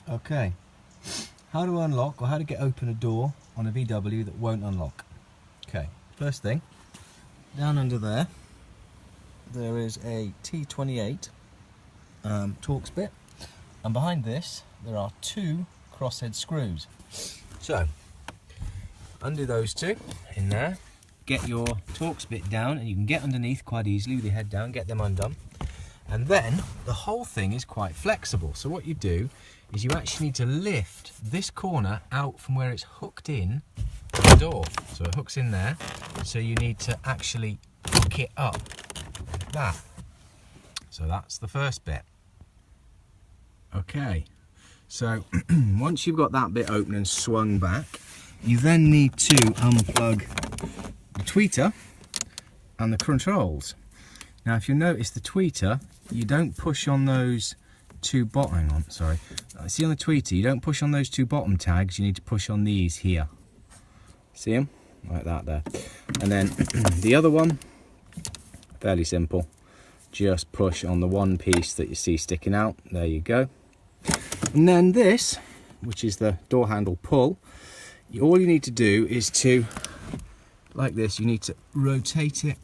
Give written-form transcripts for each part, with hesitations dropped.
Okay, how to unlock or how to get open a door on a VW that won't unlock. Okay, first thing, down under there is a T28 Torx bit, and behind this there are two crosshead screws. So undo those two in there, get your Torx bit down, and you can get underneath quite easily with your head down, get them undone. And then the whole thing is quite flexible. So what you do is you actually need to lift this corner out from where it's hooked in to the door. So it hooks in there. So you need to actually hook it up like that. So that's the first bit. Okay. So once you've got that bit open and swung back, you then need to unplug the tweeter and the controls. Now if you notice the tweeter, you don't push on those two bottom, hang on, sorry. See on the tweeter, you don't push on those two bottom tags, you need to push on these here. See them? Like that there. And then the other one, fairly simple. Just push on the one piece that you see sticking out, there you go. And then this, which is the door handle pull, all you need to do is to, like this, you need to rotate it.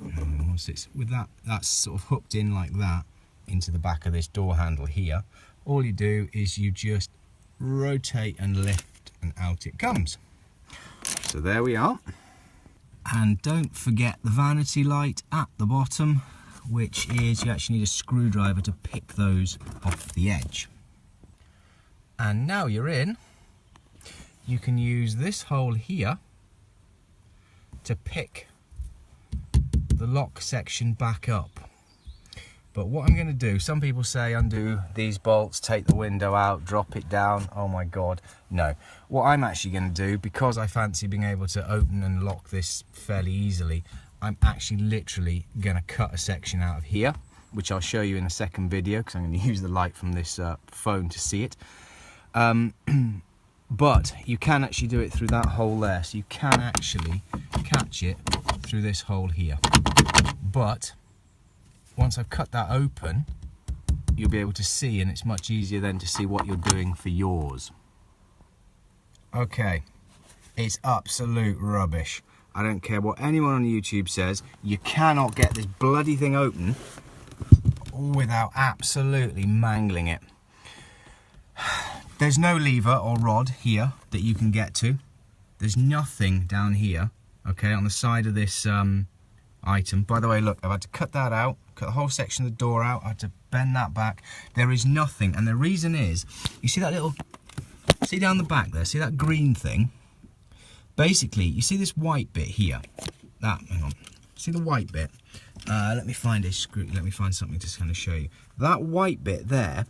With that, that's sort of hooked in like that into the back of this door handle here. All you do is you just rotate and lift and out it comes. So there we are. And don't forget the vanity light at the bottom, which is you actually need a screwdriver to pick those off the edge. And now you're in, you can use this hole here to pick the lock section back up. But what I'm going to do, some people say undo these bolts, take the window out, drop it down. Oh my god, no. What I'm actually going to do, because I fancy being able to open and lock this fairly easily, I'm actually literally going to cut a section out of here, which I'll show you in a second video because I'm going to use the light from this phone to see it. But you can actually do it through that hole there, so you can actually catch it through this hole here. But once I've cut that open, you'll be able to see, and it's much easier then to see what you're doing for yours. Okay, it's absolute rubbish. I don't care what anyone on YouTube says, you cannot get this bloody thing open without absolutely mangling it. There's no lever or rod here that you can get to. There's nothing down here, okay, on the side of this item. By the way, look, I've had to cut that out, cut the whole section of the door out, I had to bend that back. There is nothing, and the reason is, you see that little, see down the back there, see that green thing? Basically, you see this white bit here, that, hang on, see the white bit? Let me find a screw, let me find something to kind of show you. That white bit there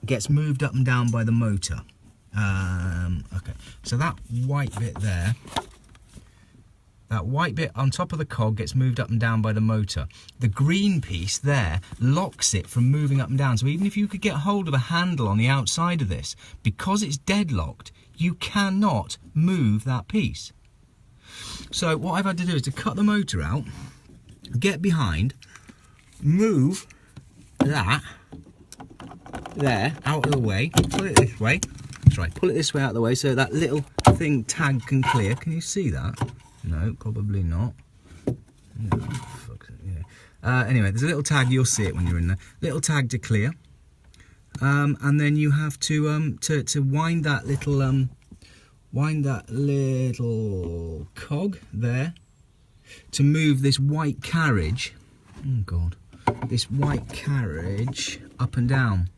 gets moved up and down by the motor. Okay, so that white bit there, that white bit on top of the cog gets moved up and down by the motor. The green piece there locks it from moving up and down. So even if you could get hold of a handle on the outside of this, because it's deadlocked, you cannot move that piece. So what I've had to do is to cut the motor out, get behind, move that there out of the way, pull it this way. That's right, pull it this way out of the way so that little thing tag can clear. Can you see that? No, probably not. No, anyway, there's a little tag, you'll see it when you're in there. Little tag to clear. And then you have to wind that little cog there to move this white carriage. Oh god, this white carriage up and down.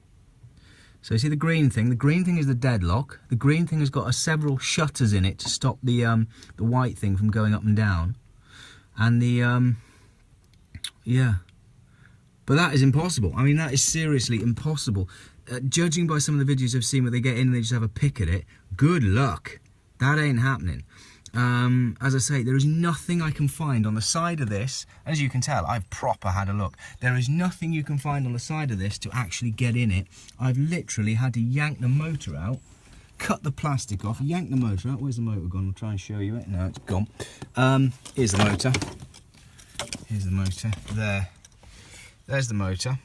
So you see the green thing? The green thing is the deadlock. The green thing has got several shutters in it to stop the white thing from going up and down. And the yeah, but that is impossible. I mean, that is seriously impossible. Judging by some of the videos I've seen where they get in and they just have a pick at it, good luck. That ain't happening. As I say, there is nothing I can find on the side of this. As you can tell, I've proper had a look. There is nothing you can find on the side of this to actually get in it. I've literally had to yank the motor out, cut the plastic off, yank the motor out. Where's the motor gone? I'll try and show you it. No, it's gone. Here's the motor. Here's the motor. There. There's the motor.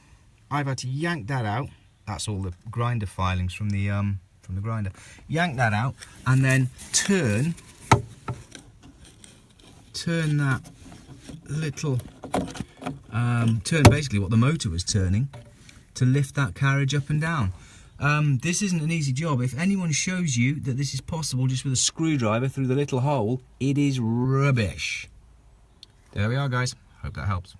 I've had to yank that out. That's all the grinder filings from the from the grinder. Yank that out and then turn that little, turn basically what the motor was turning to lift that carriage up and down. This isn't an easy job. If anyone shows you that this is possible just with a screwdriver through the little hole, it is rubbish. There we are, guys. Hope that helps.